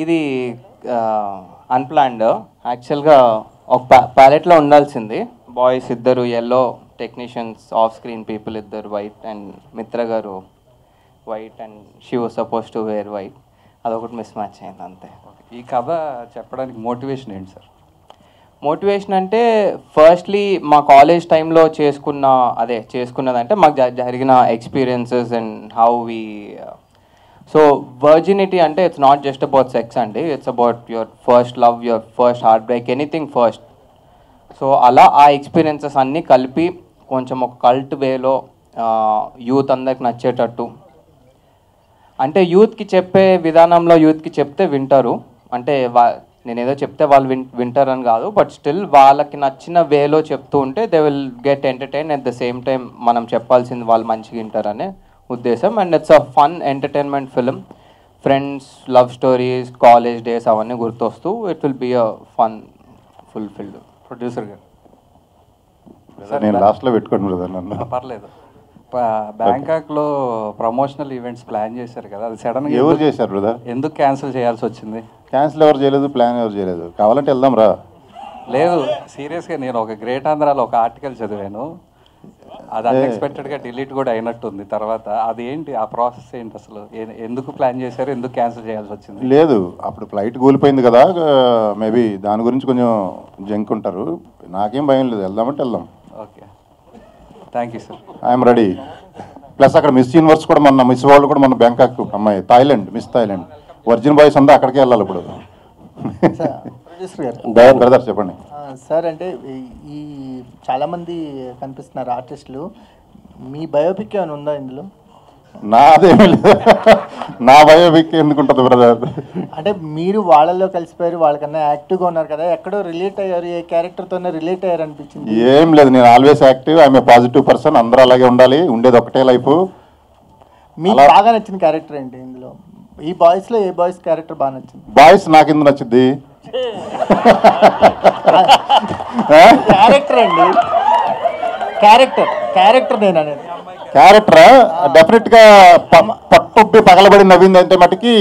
ఇది అన్ప్లాన్డ్. యాక్చువల్గా ఒక ప్యాలెట్లో ఉండాల్సింది. బాయ్స్ ఇద్దరు yellow technicians, off screen people ఇద్దరు వైట్, అండ్ మిత్ర గారు white, and she was suppose to wear white. అదొకటి మిస్ మ్యాచ్ అయింది అంతే. ఈ కథ చెప్పడానికి మోటివేషన్ ఏంటి సార్? మోటివేషన్ అంటే ఫస్ట్లీ మా కాలేజ్ టైంలో చేసుకున్నదంటే మాకు జరిగిన experiences and how we so virginity అంటే it's not just about sex అండి, it's about your first love, your first heart break, anything first. So అలా ఆ ఎక్స్పీరియన్సెస్ అన్నీ కలిపి కొంచెం ఒక కల్ట్ వేలో యూత్ అందరికి నచ్చేటట్టు, అంటే యూత్కి చెప్పే విధానంలో యూత్కి చెప్తే వింటారు. అంటే నేనేదో చెప్తే వాళ్ళు వింటారని కాదు, బట్ స్టిల్ వాళ్ళకి నచ్చిన వేలో చెప్తూ ఉంటే they will get entertain. At the same time మనం చెప్పాల్సింది వాళ్ళు మంచిగా వింటారనే ఉద్దేశం. And it's a fun entertainment film. Friends, love stories, college days అవన్నీ గుర్తొస్తూ it will be a fun fulfilled. Producer గారు నేను లాస్ట్లో పెట్టుకోండి నన్ను. పర్లేదు. బ్యాంకాక్లో ప్రమోషనల్ ఈవెంట్స్ ప్లాన్ చేశారు కదా, అది సడన్గా ఎవరు చేశారు బ్రదర్? ఎందుకు క్యాన్సిల్ చేయాల్సి వచ్చింది? క్యాన్సిల్ ఎవరు చేయలేదు, ప్లాన్ ఎవరు చేయలేదు. కావాలంటే వెళ్దాం రా. లేదు, సీరియస్గా నేను ఒక గ్రేట్ ఆంధ్రాలో ఒక ఆర్టికల్ చదివాను, అది అన్ఎక్స్పెక్టెడ్గా డిలీట్ కూడా అయినట్టుంది తర్వాత. అది ఏంటి, ఆ ప్రాసెస్ ఏంటి అసలు? ఎందుకు ప్లాన్ చేశారు, ఎందుకు క్యాన్సిల్ చేయాల్సి వచ్చింది? లేదు, అప్పుడు ఫ్లైట్ కూలిపోయింది కదా, మేబీ దాని గురించి కొంచెం జంక్ ఉంటారు. నాకేం భయం లేదు, వెళ్దామంటే వెళ్దాం. Okay, thank you sir. I'm ready. Plus అక్కడ మిస్ యూనివర్స్ కూడా మొన్న మిస్ వరల్డ్ కూడా మన బ్యాంకాక్ అమ్మాయి, Thailand, miss Thailand, virgin boys అంతా అక్కడికే వెళ్ళాలి ఇప్పుడు. ప్రొడ్యూసర్ గారు, బ్రదర్ చెప్పండి సార్. అంటే ఈ చాలామంది కనిపిస్తున్నారు ఆర్టిస్టులు, మీ బయోపిక్ ఏమైనా ఉందా ఇందులో? నాదేమి లేదు, నా బయోపిక్ ఎందుకుంటుంది బ్రదర్? అంటే మీరు వాళ్ళల్లో కలిసిపోయారు, వాళ్ళకన్నా యాక్టివ్గా ఉన్నారు కదా, ఎక్కడో రిలేట్ అయ్యారు, ఏ క్యారెక్టర్తోనే రిలేట్ అయ్యారు అనిపించింది? ఏం లేదు, నేను always active, I'm a positive person. అందరూ అలాగే ఉండాలి, ఉండేది ఒకటే లైఫ్. మీకు బాగా నచ్చిన క్యారెక్టర్ ఏంటి ఇందులో? ఈ బాయ్స్లో ఏ బాయ్స్ క్యారెక్టర్ బాగా నచ్చింది? బాయ్స్ నాకు ఎందుకు నచ్చింది? క్యారెక్టర్ అండి, క్యారెక్టర్ నేను అనేది. క్యారెక్టర్ డెఫినెట్గా పట్టుబ్బి పగలబడి నవ్వింది అంటే మటుకి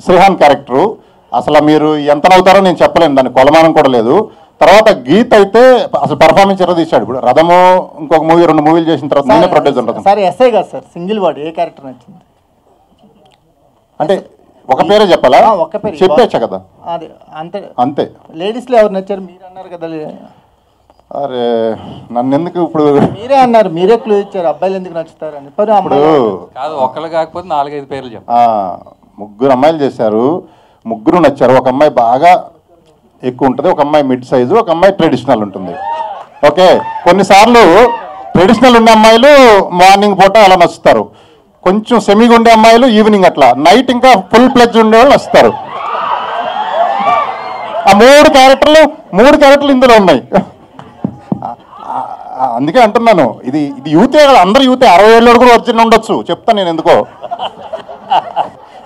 శ్రీహాన్ క్యారెక్టరు. అసలు మీరు ఎంత నవ్వుతారో నేను చెప్పలేను, దాని కొలమానం కూడా లేదు. తర్వాత గీత్ అయితే అసలు పర్ఫార్మెన్స్ ఎలా తీశాడు. ఇప్పుడు రథము ఇంకొక మూవీ, 2 మూవీలు చేసిన తర్వాత నేనే ప్రొడ్యూసర్ ఉంటుంది సార్. ఎస్ఐ కాదు సార్, సింగిల్ వర్డ్, ఏ క్యారెక్టర్ నచ్చింది? అంటే ఒక పేరే చెప్పాలా? ఒక పేరు చెప్పేచ్చా కదా, అదే అంతే అంతే. లేడీస్లో ఎవరు నచ్చారు? మీరు అన్నారు కదా. అరే నన్ను ఎందుకు ఇప్పుడు మీరే అన్నారు, మీరే క్లూ ఇచ్చారు అబ్బాయిలు ఎందుకు నచ్చుతారు అని. ఇప్పుడు కాదు, ఒక్కళ్ళు కాకపోతే 4-5 పేర్లు చెప్పు. 3 అమ్మాయిలు చేశారు, 3 నచ్చారు. ఒక అమ్మాయి బాగా ఎక్కువ ఉంటుంది, ఒక అమ్మాయి మిడ్ సైజు, ఒక అమ్మాయి ట్రెడిషనల్ ఉంటుంది. ఓకే, కొన్నిసార్లు ట్రెడిషనల్ ఉండే అమ్మాయిలు మార్నింగ్ పూట అలా నచ్చుతారు, కొంచెం సెమీగా ఉండే అమ్మాయిలు ఈవినింగ్, అట్లా నైట్ ఇంకా ఫుల్ ప్లెడ్జ్ ఉండే వాళ్ళు నచ్చుతారు. ఆ 3 క్యారెక్టర్లు ఇందులో ఉన్నాయి. అందుకే అంటున్నాను, ఇది యూతే కదా, అందరు యూతే. 60 ఏళ్ళు కూడా వర్జిన్ ఉండొచ్చు, చెప్తాను నేను ఎందుకో.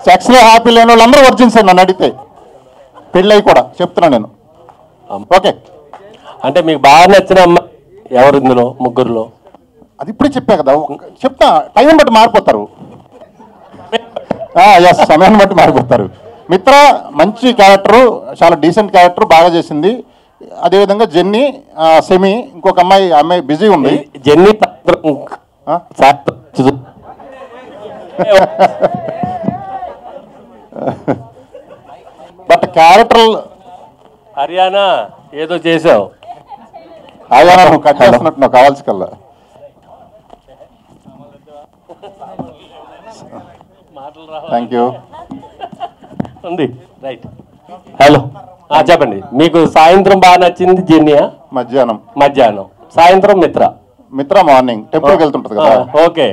సెక్స్లో హ్యాపీ లేని వాళ్ళు అందరూ వర్జిన్స్ నన్ను అడిగితే, పెళ్ళి కూడా చెప్తున్నా నేను. ఓకే, అంటే మీకు బాగా నచ్చిన అమ్మాయి ఎవరు ఇందులో 3లో? అది ఇప్పుడే చెప్పా కదా, చెప్తా. టైం బట్టి మారిపోతారు, ఎస్, సమయాన్ని బట్టి మారిపోతారు. మిత్ర మంచి క్యారెక్టరు, చాలా డీసెంట్ క్యారెక్టర్, బాగా చేసింది. అదేవిధంగా జెన్నీ, సెమీ, ఇంకొక అమ్మాయి బిజీ ఉంది. జెన్నీ బట్ క్యారెక్టర్ హర్యానా ఏదో చేసావు, హర్యానా కట్ చేస్తున్నట్టు నాకు కావాల్సి కల్లా. Thank you. ఉంది రైట్. హలో, చెప్పండి. మీకు సాయంత్రం బాగా నచ్చింది జెన్నియా? మధ్యాహ్నం. సాయంత్రం మిత్ర మార్నింగ్ టెంపుల్కి వెళ్తుంటది కదా. ఓకే,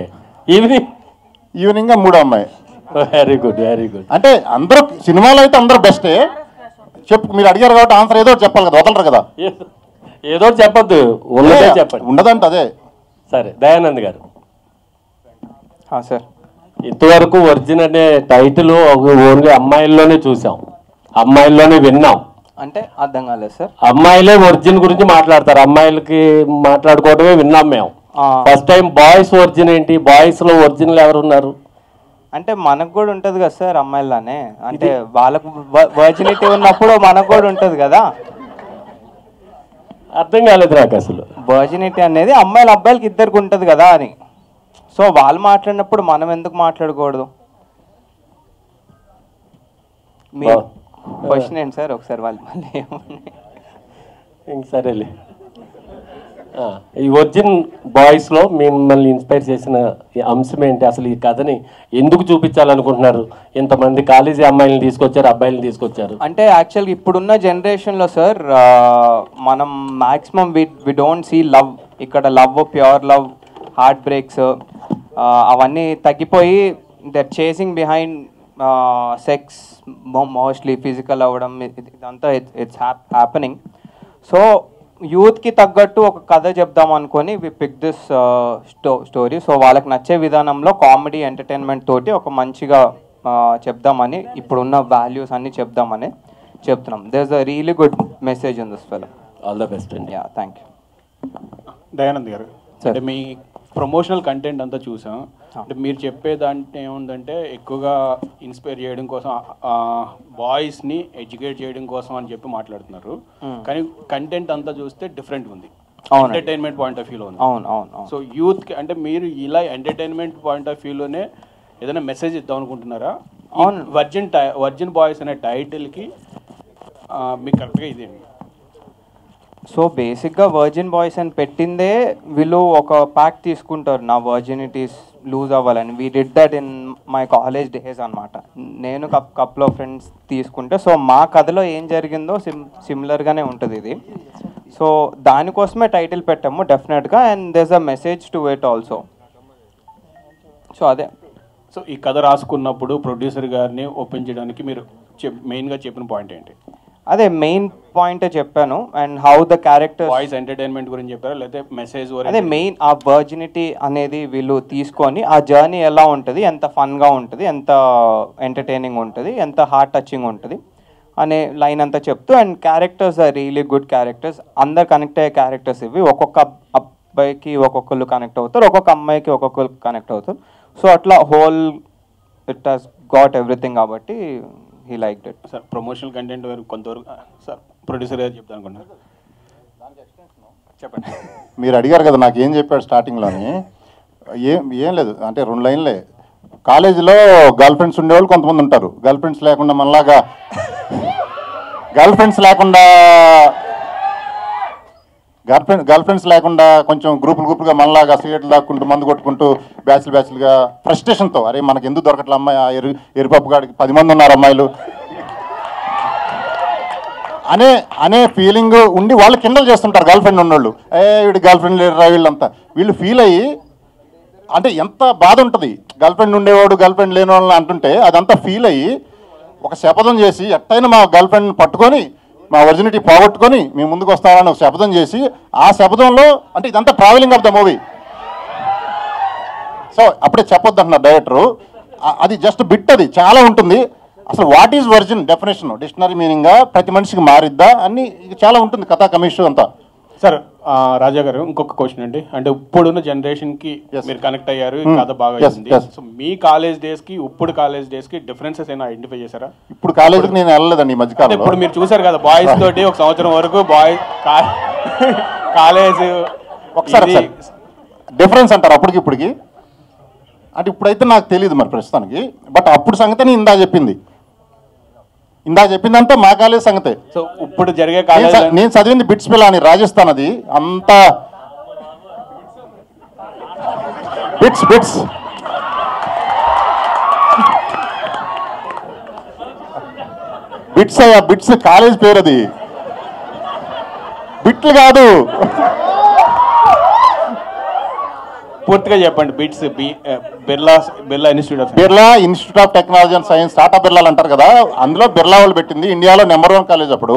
ఈవినింగ్ 3 అమ్మాయి. Very good. అంటే అందరూ సినిమాలో అయితే అందరూ బెస్టే. మీరు అడిగారు కాబట్టి ఆన్సర్ ఏదో చెప్పాలి కదా, వదలరు కదా. ఏదో చెప్పద్దు, ఉన్నదే చెప్పండి. ఉండదంటే అదే. సరే, దయానంద్ గారు. సార్, ఇంతవరకు వర్జిన్ అనే టైటిల్ ఓన్లీ అమ్మాయిల్లోనే చూసాం, అమ్మాయిల్లోనే విన్నాం. అంటే అర్థం కాలేదు సార్. అమ్మాయిలే వర్జిన్ గురించి మాట్లాడతారు, అమ్మాయిలకి మాట్లాడుకోవడమే విన్నాం మేము. ఫస్ట్ టైం బాయ్స్ వర్జిన్ ఏంటి, బాయ్స్ లో ఒరిజినల్ ఎవరున్నారు? అంటే మనకు కూడా ఉంటుంది కదా సార్ అమ్మాయిలానే, అంటే వాళ్ళకు వర్జినిటీ ఉన్నప్పుడు మనకు కూడా ఉంటుంది కదా. అర్థం కాలేదు నాకు అసలు. వర్జినిటీ అనేది అబ్బాయిలకి ఇద్దరికి ఉంటుంది కదా అని. సో వాళ్ళు మాట్లాడినప్పుడు మనం ఎందుకు మాట్లాడకూడదు? మీ క్వశ్చన్ ఏంటి సార్? ఒకసారి వాళ్ళు మళ్ళీ ఇంక సరేలే. ఈ ఒరిజిన్ బాయ్స్లో మిమ్మల్ని ఇన్స్పైర్ చేసిన అంశం ఏంటి? అసలు ఈ కథని ఎందుకు చూపించాలనుకుంటున్నారు? ఇంతమంది కాలేజీ అమ్మాయిలను తీసుకొచ్చారు, అబ్బాయిలను తీసుకొచ్చారు. అంటే యాక్చువల్గా ఇప్పుడున్న జనరేషన్లో సార్ మనం maximum we don't see love. ఇక్కడ love, pure love, heart breaks అవన్నీ తగ్గిపోయి that chasing behind sex, mostly physical అవ్వడం, ఇదంతా ఇట్స్ హ్యాపెనింగ్. సో యూత్కి తగ్గట్టు ఒక కథ చెప్దాం అనుకొని వి పిక్ దిస్ స్టోరీ. సో వాళ్ళకి నచ్చే విధానంలో కామెడీ, ఎంటర్టైన్మెంట్ తోటి ఒక మంచిగా చెప్దామని, ఇప్పుడున్న వాల్యూస్ అన్నీ చెప్దామని చెప్తున్నాం. There is a really good message in this film. All the best అండి. Yeah, thank you. దయానంద్ గారు, అంటే మీ ప్రమోషనల్ కంటెంట్ అంతా చూసాం. అంటే మీరు చెప్పేదంటే ఏముందంటే ఎక్కువగా ఇన్స్పైర్ చేయడం కోసం, బాయ్స్ని ఎడ్యుకేట్ చేయడం కోసం అని చెప్పి మాట్లాడుతున్నారు. కానీ కంటెంట్ అంతా చూస్తే డిఫరెంట్ ఉంది, ఎంటర్టైన్మెంట్ పాయింట్ ఆఫ్ వ్యూలో ఉంది. అవును అవును. సో యూత్కి అంటే మీరు ఇలా ఎంటర్టైన్మెంట్ పాయింట్ ఆఫ్ వ్యూలోనే ఏదైనా మెసేజ్ ఇద్దాం అనుకుంటున్నారా? వర్జిన్ బాయ్స్ అనే టైటిల్కి మీకు కరెక్ట్గా ఇదేంటి? సో బేసిక్గా వర్జిన్ బాయ్స్ అని పెట్టిందే వీళ్ళు ఒక ప్యాక్ తీసుకుంటారు నా వర్జినిటీస్ లూజ్ అవ్వాలని. We did that in my college days అనమాట. నేను కప్లో ఫ్రెండ్స్ తీసుకుంటే, సో మా కథలో ఏం జరిగిందో సిమిలర్గానే ఉంటుంది ఇది. సో దానికోసమే టైటిల్ పెట్టాము డెఫినెట్గా. And there a message to it also. So అదే. సో ఈ కథ రాసుకున్నప్పుడు ప్రొడ్యూసర్ గారిని ఒప్పించడానికి మీరు మెయిన్గా చెప్పిన పాయింట్ ఏంటి? అదే మెయిన్ పాయింటే చెప్పాను. And how the character, voice entertainment గురించి చెప్పారా లేకపోతే మెసేజ్? అదే మెయిన్ ఆ వర్జినిటీ అనేది వీళ్ళు తీసుకొని ఆ జర్నీ ఎలా ఉంటుంది, ఎంత ఫన్గా ఉంటుంది, ఎంత ఎంటర్టైనింగ్ ఉంటుంది, ఎంత హార్ట్ టచింగ్ ఉంటుంది అనే లైన్ అంతా చెప్తూ. And characters are really good characters. అందరు కనెక్ట్ అయ్యే క్యారెక్టర్స్ ఇవి. ఒక్కొక్క అబ్బాయికి ఒక్కొక్కరు కనెక్ట్ అవుతారు, ఒక్కొక్క అమ్మాయికి ఒక్కొక్కరు కనెక్ట్ అవుతారు. సో అట్లా whole it has got everything కాబట్టి he liked it. Sir promotional content వరకు కొంతవరకు సార్ ప్రొడ్యూసర్ గారు చెప్తాను అనుకున్నారు, చెప్పండి. మీరు అడిగారు కదా నాకు ఏం చెప్పాడు స్టార్టింగ్లోని. ఏం లేదు, అంటే 2 లైన్లే. కాలేజీలో గర్ల్ ఫ్రెండ్స్ ఉండేవాళ్ళు కొంతమంది ఉంటారు. గర్ల్ ఫ్రెండ్స్ లేకుండా మనలాగా గర్ల్ ఫ్రెండ్స్ లేకుండా కొంచెం గ్రూపులుగా మనలాగా సిగరెట్లు దాక్కుంటూ, మందు కొట్టుకుంటూ, బ్యాచ్లుగా ఫ్రస్ట్రేషన్తో, అరే మనకి ఎందుకు దొరకట్లే అమ్మాయి, ఆ ఎరుపప్పు గాడికి 10 మంది ఉన్నారు అమ్మాయిలు అనే ఫీలింగ్ ఉండి వాళ్ళు కిండల్ చేస్తుంటారు గర్ల్ ఫ్రెండ్ ఉన్నోళ్ళు. వీడి గర్ల్ ఫ్రెండ్ లేరురా వీళ్ళంతా. వీళ్ళు ఫీల్ అయ్యి, అంటే ఎంత బాధ ఉంటుంది గర్ల్ ఫ్రెండ్ ఉండేవాడు గర్ల్ ఫ్రెండ్ లేని వాళ్ళని అంటుంటే, అదంతా ఫీల్ అయ్యి ఒక శపథం చేసి ఎట్టయినా మా గర్ల్ ఫ్రెండ్ పట్టుకొని, మా వర్జినిటీ పోగొట్టుకొని మేము ముందుకు వస్తామని ఒక శపథం చేసి, ఆ శపథంలో అంటే ఇదంతా travelling of the movie. So అప్పుడే చెప్పొద్దు అంటున్నారు డైరెక్టరు. అది జస్ట్ బిట్, అది చాలా ఉంటుంది. అసలు what is virgin definition, dictionary మీనింగ్గా ప్రతి మనిషికి మారిద్దా అన్ని చాలా ఉంటుంది కథా కమిషన్ అంతా. సార్ రాజా గారు, ఇంకొక క్వశ్చన్ అండి. అంటే ఇప్పుడున్న జనరేషన్కి మీరు కనెక్ట్ అయ్యారు, కథ బాగా అయింది. సో మీ కాలేజ్ డేస్కి ఇప్పుడు కాలేజ్ డేస్కి డిఫరెన్సెస్ ఏమైనా ఐడెంటిఫై చేశారా? ఇప్పుడు కాలేజీకి నేను వెళ్ళలేదండి ఈ మధ్యకాలంలో. ఇప్పుడు మీరు చూసారు కదా బాయ్స్ తోటి ఒక సంవత్సరం వరకు కాలేజ్. ఒకసారి డిఫరెన్స్ అంటారు అప్పటికి ఇప్పటికి? అంటే ఇప్పుడైతే నాకు తెలియదు మరి ప్రస్తుతానికి. బట్ అప్పుడు సంగతి ఇందా చెప్పిందంతా మా కాలేజ్ సంగతే. సో ఇప్పుడు జరిగే కాలేజ్ నేను చదివింది బిట్స్ పిల్ల అని రాజస్థాన్. అది అంతా బిట్స్ అయ్యా, బిట్స్ కాలేజ్ పేరు, అది బిట్లు కాదు. పూర్తిగా చెప్పండి. BITS Birla institute of technology and science, Tata బిర్లాలు అంటారు కదా, అందులో బిర్లా వాళ్ళు పెట్టింది. ఇండియాలో నెంబర్ 1 కాలేజ్. అప్పుడు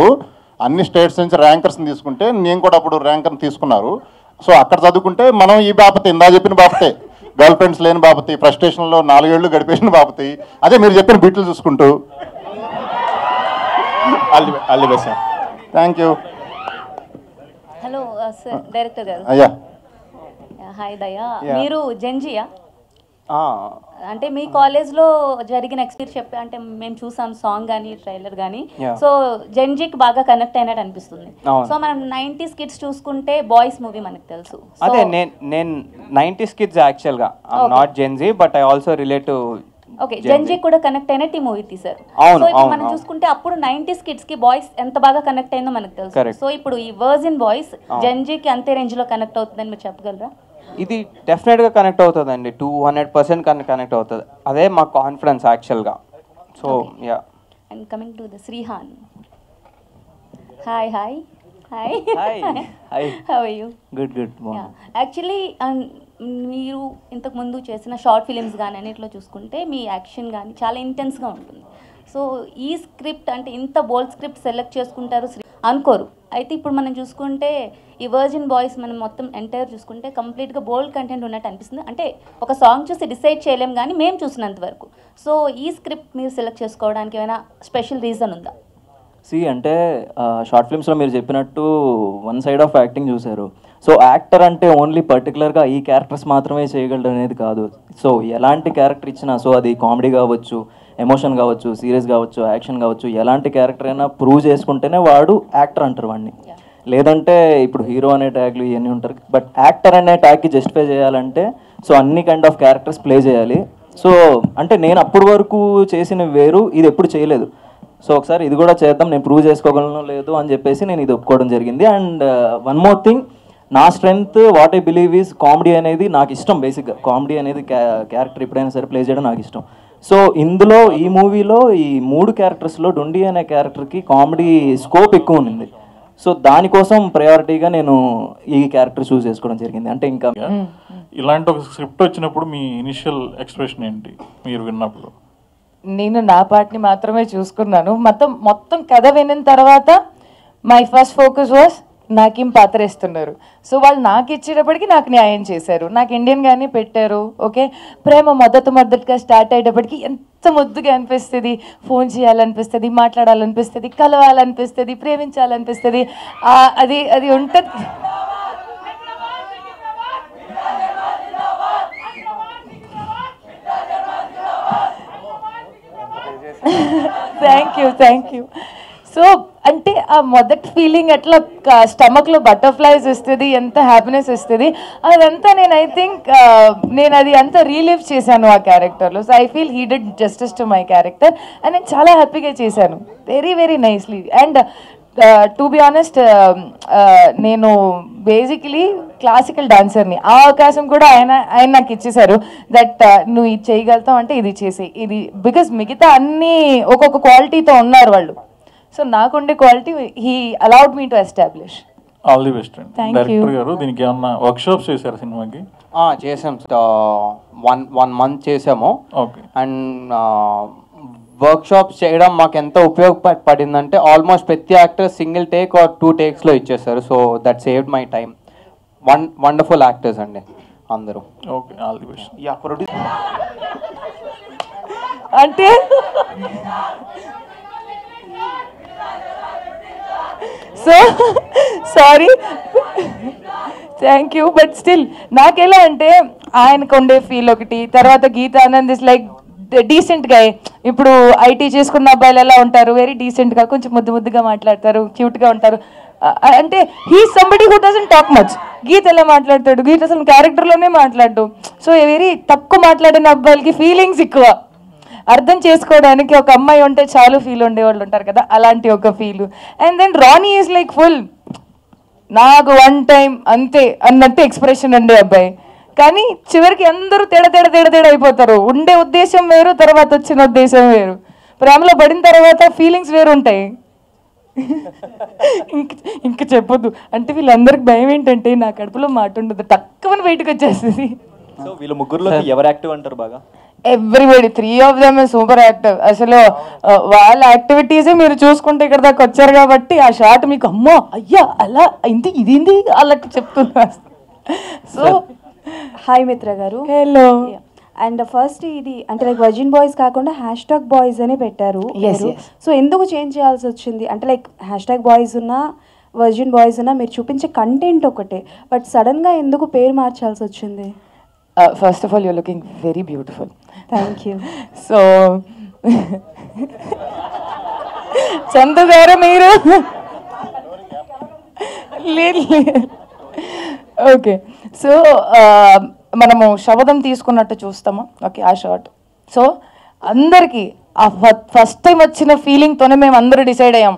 అన్ని స్టేట్స్ నుంచి ర్యాంకర్స్ని తీసుకుంటే నేను కూడా అప్పుడు ర్యాంకర్ని తీసుకున్నారు. సో అక్కడ చదువుకుంటే మనం ఈ బాపతి, ఇందా చెప్పిన బాపతే, గర్ల్ ఫ్రెండ్స్ లేని బాపతి, ఫ్రస్ట్రేషన్లో 4 ఏళ్ళు గడిపేసిన బాపతి, అదే మీరు చెప్పిన బిట్లు చూసుకుంటూ. Thank you. Hello sir, director గారు. అయ్యా హాయ్ దయా, మీరు జెన్జీయా? అంటే మీ కాలేజ్లో జరిగిన ఎక్స్పీరియన్స్ చెప్పి అంటే మేము చూసాం సాంగ్ కానీ ట్రైలర్ కానీ సో జెన్జీకి బాగా కనెక్ట్ అయినట్టు అనిపిస్తుంది. సో మనం 90s కిడ్స్ చూసుకుంటే బాయ్స్ మూవీ మనకు తెలుసు. అదే నేను 90s కిడ్స్ యాక్చువల్గా not Gen Z but I also relate to okay Gen Z కూడా కనెక్ట్ అయినట్టు ఈ మూవీ తీశారు. సో ఇప్పుడు మనం చూసుకుంటే అప్పుడు 90s కిడ్స్ కి బాయ్స్ ఎంత బాగా కనెక్ట్ అయిందో మనకు తెలుసు. సో ఇప్పుడు ఈ వర్జిన్ బాయ్స్ జెన్జీకి అంతే రేంజ్ లో కనెక్ట్ అవుతుందని మీరు చెప్పగలరా? ఇది డెఫినెట్గా కనెక్ట్ అవుతుందండి, 200% కనెక్ట్ అవుతుంది. అదే మా కాన్ఫిడెన్స్ యాక్చువల్గా. So yeah and coming to the Srihan. Hi hi hi hi how are you? Good actually మీరు ఇంతకుముందు చేసిన షార్ట్ ఫిలిమ్స్ కానీ అన్నిట్లో చూసుకుంటే మీ యాక్షన్ కానీ చాలా ఇంటెన్స్గా ఉంటుంది. సో ఈ స్క్రిప్ట్ అంటే ఇంత బోల్డ్ స్క్రిప్ట్ సెలెక్ట్ చేసుకుంటారు అనుకోరు. అయితే ఇప్పుడు మనం చూసుకుంటే ఈ వర్జిన్ బాయ్స్ మనం మొత్తం ఎంటైర్ చూసుకుంటే కంప్లీట్గా బోల్డ్ కంటెంట్ ఉన్నట్టు అనిపిస్తుంది. అంటే ఒక సాంగ్ చూసి డిసైడ్ చేయలేం కానీ మేము చూసినంత వరకు. సో ఈ స్క్రిప్ట్ మీరు సెలెక్ట్ చేసుకోవడానికి ఏమైనా స్పెషల్ రీజన్ ఉందా? అంటే షార్ట్ ఫిల్మ్స్లో మీరు చెప్పినట్టు వన్ సైడ్ ఆఫ్ యాక్టింగ్ చూశారు. సో యాక్టర్ అంటే ఓన్లీ పర్టికులర్గా ఈ క్యారెక్టర్స్ మాత్రమే చేయగలడు అనేది కాదు. సో ఎలాంటి క్యారెక్టర్ ఇచ్చినా, సో అది కామెడీ కావచ్చు, ఎమోషన్ కావచ్చు, సీరియస్ కావచ్చు, యాక్షన్ కావచ్చు, ఎలాంటి క్యారెక్టర్ అయినా ప్రూవ్ చేసుకుంటేనే వాడు యాక్టర్ అంటారు వాడిని. లేదంటే ఇప్పుడు హీరో అనే ట్యాగ్లు ఇవన్నీ ఉంటారు, బట్ యాక్టర్ అనే ట్యాగ్కి జస్టిఫై చేయాలంటే సో అన్ని కైండ్ ఆఫ్ క్యారెక్టర్స్ ప్లే చేయాలి. సో అంటే నేను అప్పటి వరకు చేసిన వేరు, ఇది ఎప్పుడు చేయలేదు. సో ఒకసారి ఇది కూడా చేద్దాం, నేను ప్రూవ్ చేసుకోగలను లేదు అని చెప్పేసి నేను ఇది ఒప్పుకోవడం జరిగింది. అండ్ వన్ మోర్ థింగ్, నా strength what I believe is comedy అనేది నాకు ఇష్టం. బేసిక్గా కామెడీ అనేది క్యారెక్టర్ ఎప్పుడైనా సరే ప్లే చేయడం నాకు ఇష్టం. సో ఇందులో ఈ మూవీలో ఈ 3 క్యారెక్టర్స్లో డొండి అనే క్యారెక్టర్కి కామెడీ స్కోప్ ఎక్కువ ఉంది. సో దానికోసం ప్రయారిటీగా నేను ఈ క్యారెక్టర్ చూస్ చేసుకోవడం జరిగింది. అంటే ఇంకా ఇలాంటి ఒక స్క్రిప్ట్ వచ్చినప్పుడు మీ ఇనిషియల్ ఎక్స్ప్రెషన్ ఏంటి మీరు విన్నప్పుడు? నేను నా పార్ట్ని మాత్రమే చూసుకున్నాను. మొత్తం కథ విన్న తర్వాత మై ఫస్ట్ ఫోకస్ వాస్ నాకేం పాత్ర ఇస్తున్నారు. సో వాళ్ళు నాకు ఇచ్చేటప్పటికి నాకు న్యాయం చేశారు, నాకు ఇండియన్ గానే పెట్టారు. ఓకే, ప్రేమ మొదటగా స్టార్ట్ అయ్యేటప్పటికి ఎంత ముద్దుగా అనిపిస్తుంది, ఫోన్ చేయాలనిపిస్తుంది, మాట్లాడాలనిపిస్తుంది, కలవాలనిపిస్తుంది, ప్రేమించాలనిపిస్తుంది. అది ఉంటుంది. Thank you. సో అంటే ఆ మొదటి ఫీలింగ్ అట్లా స్టమక్లో బటర్ఫ్లైస్ వస్తుంది, ఎంత హ్యాపీనెస్ వస్తుంది, అదంతా నేను ఐ థింక్ నేను అది అంతా రీలివ్ చేశాను ఆ క్యారెక్టర్లో. So I feel he did justice to my character and నేను చాలా హ్యాపీగా చేశాను, very very nicely. And to be honest, నేను బేసికలీ క్లాసికల్ డాన్సర్ని. ఆ అవకాశం కూడా ఆయన నాకు ఇచ్చేశారు. దట్ నువ్వు ఇది చేయగలుగుతావు అంటే ఇది చేసేయి, ఇది బికాస్ మిగతా అన్నీ ఒక్కొక్క క్వాలిటీతో ఉన్నారు వాళ్ళు. సో నాకుండే quality he allowed me to establish. All the best అండి. డైరెక్టర్ గారు దీనికి ఏమన్నా వర్క్షాప్స్ చేశారు సినిమాకి? చేసాం, 1 month చేసాము. ఓకే. అండ్ వర్క్షాప్స్ చేయడం మాకు ఎంత ఉపయోగపడిందంటే ఆల్మోస్ట్ ప్రతి యాక్టర్ సింగిల్ టేక్ ఆర్ 2 takesలో ఇచ్చేస్తారు. So that saved my time. Wonderful actors అండి అందరూ. Okay, all the best. Yeah, produce అంటే so sorry, thank you. But still నాకెలా అంటే ఆయనకు ఉండే ఫీల్ ఒకటి, తర్వాత గీత ఆనంద్ ఇస్ లైక్ డీసెంట్గా. ఇప్పుడు ఐటీ చేసుకున్న అబ్బాయిలు ఎలా ఉంటారు, వెరీ డీసెంట్గా, కొంచెం ముద్దుగా మాట్లాడతారు, క్యూట్గా ఉంటారు. అంటే he somebody who doesn't talk much. Geetha ఎలా మాట్లాడతాడు, గీత అసలు క్యారెక్టర్లోనే మాట్లాడు. సో వెరీ తక్కువ మాట్లాడిన అబ్బాయిలకి ఫీలింగ్స్ ఎక్కువ, అర్థం చేసుకోవడానికి ఒక అమ్మాయి ఉంటే చాలు ఫీల్ ఉండేవాళ్ళు ఉంటారు కదా, అలాంటి ఒక feel. And then Rani is like full నాకు 1 time అంతే అన్నట్టు ఎక్స్ప్రెషన్ ఉండే అబ్బాయి. కానీ చివరికి అందరూ తేడా అయిపోతారు. ఉండే ఉద్దేశం వేరు, తర్వాత వచ్చిన ఉద్దేశం వేరు. ప్రేమలో పడిన తర్వాత ఫీలింగ్స్ వేరు ఉంటాయి. ఇంక చెప్పొద్దు. అంటే వీళ్ళందరికి భయం ఏంటంటే నా కడుపులో మాట ఉండదు, తక్కువ బయటకు వచ్చేస్తుంది. సో వీళ్ళు ముగ్గురులో ఎవరు యాక్టివ్ అంటారు బాగా? Everybody, 3 of them super active. అసలు వాళ్ళ యాక్టివిటీసే మీరు చూసుకుంటే ఇక్కడ దాకా వచ్చారు కాబట్టి ఆ షాట్ మీకు అమ్మో అయ్యా అలా అయింది ఇదేంది వాళ్ళకి చెప్తున్నా. సో హాయ్ మిత్ర గారు. హలో. అండ్ ఫస్ట్ ఇది అంటే లైక్ వర్జిన్ బాయ్స్ కాకుండా #బాయ్స్ అని పెట్టారు. సో ఎందుకు చేంజ్ చేయాల్సి వచ్చింది? అంటే లైక్ #బాయ్స్ ఉన్నా వర్జిన్ బాయ్స్ ఉన్నా మీరు చూపించే కంటెంట్ ఒకటే, బట్ సడన్గా ఎందుకు పేరు మార్చాల్సి వచ్చింది? First of all your looking very beautiful. Thank you. So Chandu గారు మీరు లేదు. ఓకే, సో మనము శబదం తీసుకున్నట్టు చూస్తాము. ఓకే, ఆ షార్ట్. సో అందరికీ ఆ ఫస్ట్ టైం వచ్చిన ఫీలింగ్తోనే మేము అందరూ డిసైడ్ అయ్యాం,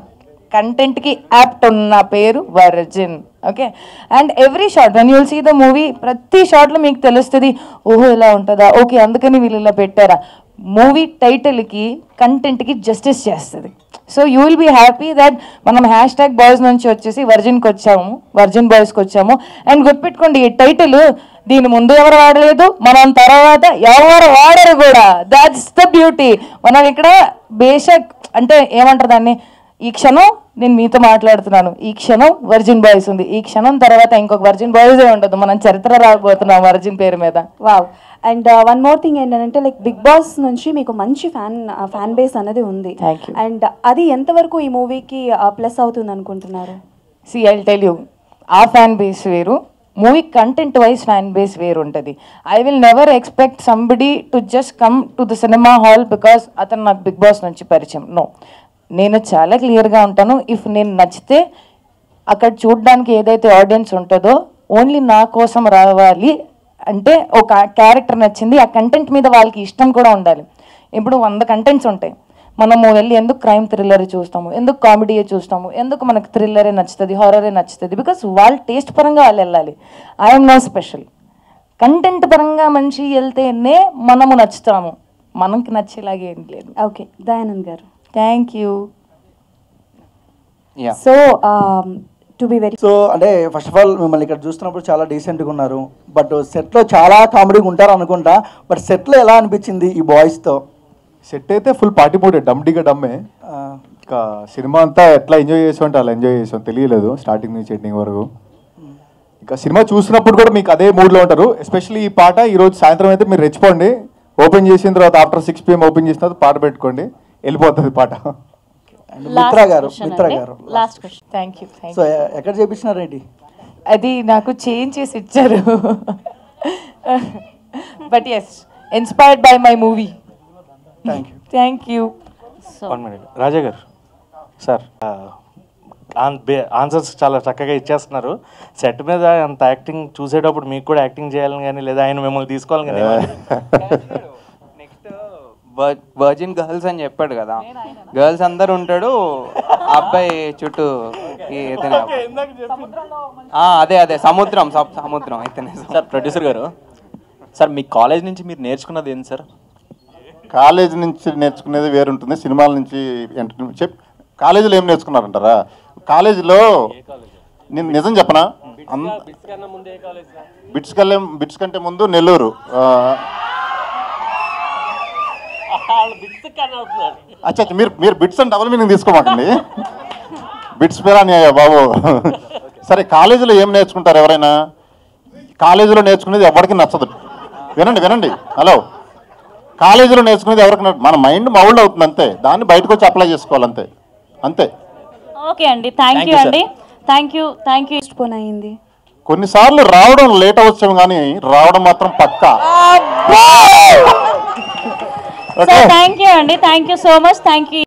కంటెంట్కి యాప్ట్ ఉన్న పేరు Virgin. Okay, and every shot when you'll see the movie, ప్రతి షార్ట్లో మీకు తెలుస్తుంది ఓహో ఇలా ఉంటుందా, ఓకే అందుకని వీళ్ళు ఇలా పెట్టారా. మూవీ టైటిల్కి కంటెంట్కి జస్టిస్ చేస్తుంది. So you will be happy that మనం #బాయ్స్ నుంచి వచ్చేసి వర్జిన్కి వచ్చాము, వర్జిన్ బాయ్స్కి వచ్చాము. అండ్ గుర్తుపెట్టుకోండి, ఈ టైటిల్ దీని ముందు ఎవరు వాడలేదు, మనం తర్వాత ఎవరు వాడరు కూడా. That's the beauty. మనం ఇక్కడ బేషక్ అంటే ఏమంటారు దాన్ని, ఈ క్షణం నేను మీతో మాట్లాడుతున్నాను, ఈ క్షణం వర్జిన్ బాయ్స్ ఉంది, ఈ క్షణం తర్వాత ఇంకొక వర్జిన్ బాయ్సే ఉండదు. మనం చరిత్ర రాకపోతున్నాం వర్జిన్ పేరు మీద. Wow. And one more thing ఏంటంటే లైక్ బిగ్ బాస్ నుంచి మీకు మంచి ఫ్యాన్ బేస్ అనేది ఉంది. అండ్ అది ఎంతవరకు ఈ మూవీకి ప్లస్ అవుతుంది అనుకుంటున్నారు? See I will tell you, ఆ ఫ్యాన్ బేస్ వేరు, movie content wise fan base వేరు ఉంటుంది. I will never expect somebody to just come to the cinema hall because అతను నాకు బిగ్ బాస్ నుంచి పరిచయం. నో, నేను చాలా క్లియర్గా ఉంటాను. ఇఫ్ నేను నచ్చితే అక్కడ చూడడానికి ఏదైతే ఆడియన్స్ ఉంటుందో ఓన్లీ నా కోసం రావాలి అంటే ఒక క్యారెక్టర్ నచ్చింది, ఆ కంటెంట్ మీద వాళ్ళకి ఇష్టం కూడా ఉండాలి. ఇప్పుడు 100 కంటెంట్స్ ఉంటాయి, మనము వెళ్ళి ఎందుకు క్రైమ్ థ్రిల్లర్ చూస్తాము, ఎందుకు కామెడీయే చూస్తాము, ఎందుకు మనకు థ్రిల్లరే నచ్చుతుంది, హారరే నచ్చుతుంది, బికాస్ వాళ్ళ టేస్ట్ పరంగా వాళ్ళు వెళ్ళాలి. I'm no special. కంటెంట్ పరంగా మంచి వెళ్తేనే మనము నచ్చుతాము, మనకి నచ్చేలాగే ఏం లేదు. ఓకే, దయానంద్ గారు. Thank you. So to be very, so అంటే ఫస్ట్ ఆఫ్ ఆల్ మిమ్మల్ని ఇక్కడ చూస్తున్నప్పుడు చాలా డీసెంట్గా ఉన్నారు, బట్ సెట్లో చాలా కామెడీగా ఉంటారు అనుకుంటా. బట్ సెట్లో ఎలా అనిపించింది ఈ బాయ్స్తో? సెట్ అయితే ఫుల్ పార్టీ పోటీ, డమ్డిగా డమ్మే. ఇంకా సినిమా అంతా ఎట్లా ఎంజాయ్ చేసామంటే అలా ఎంజాయ్ చేసాం, తెలియలేదు స్టార్టింగ్ నుంచి ఎండింగ్ వరకు. ఇంకా సినిమా చూసినప్పుడు కూడా మీకు అదే మూడ్లో ఉంటారు. ఎస్పెషల్లీ ఈ పాట ఈరోజు సాయంత్రం అయితే మీరు రెచ్చిపోండి, ఓపెన్ చేసిన తర్వాత ఆఫ్టర్ 6 PM ఓపెన్ చేసిన తర్వాత పాట పెట్టుకోండి, వెళ్ళిపోతుంది పాట. మిత్ర గారు last question. Thank you. So ఎక్కడ చేపించినారేంటి? అది నాకు చేంజ్ చేసి ఇచ్చారు, but yes inspired by my movie. Thank you. 1 minute Raja గారు. సార్ ఆన్సర్స్ చాలా చక్కగా ఇచ్చేస్తున్నారు. సెట్ మీద అంత యాక్టింగ్ చూసేటప్పుడు మీకు కూడా యాక్టింగ్ చేయాలని కానీ లేదా ఆయన మిమ్మల్ని తీసుకోవాలని కానీ? వర్జిన్ గర్ల్స్ అని చెప్పాడు కదా, గర్ల్స్ అందరు ఉంటాడు, అబ్బాయి చుట్టూ అదే సముద్రం అయితేనే. సార్ ప్రొడ్యూసర్ గారు, సార్ మీ కాలేజ్ నుంచి మీరు నేర్చుకున్నది ఏంటి సార్? కాలేజ్ నుంచి నేర్చుకునేది వేరుంటుంది, సినిమాల నుంచి ఎంటర్టైన్మెంట్. కాలేజీలో ఏం నేర్చుకున్నారంటారా? కాలేజీలో నేను నిజం చెప్పనా, బిట్స్ కంటే ముందు నెల్లూరు. అచ్చా, మీరు బిట్స్ అని డబుల్ మీనింగ్ తీసుకోమాకండి, బిట్స్ పేరా బాబు. సరే, కాలేజీలో ఏం నేర్చుకుంటారు ఎవరైనా? కాలేజీలో నేర్చుకునేది ఎవరికి నచ్చదు. వినండి హలో, కాలేజీలో నేర్చుకునేది ఎవరికి మన మైండ్ మౌల్డ్ అవుతుంది అంతే, దాన్ని బయటకు వచ్చి అప్లై చేసుకోవాలి అంతే. ఓకే అండి, థ్యాంక్ యూ అండి, థ్యాంక్ యూ. పోన్ అయింది. కొన్నిసార్లు రావడం లేట్ అవ్వచ్చు కానీ రావడం మాత్రం పక్కా. థ్యాంక్ యూ అండి, thank you so much, thank you.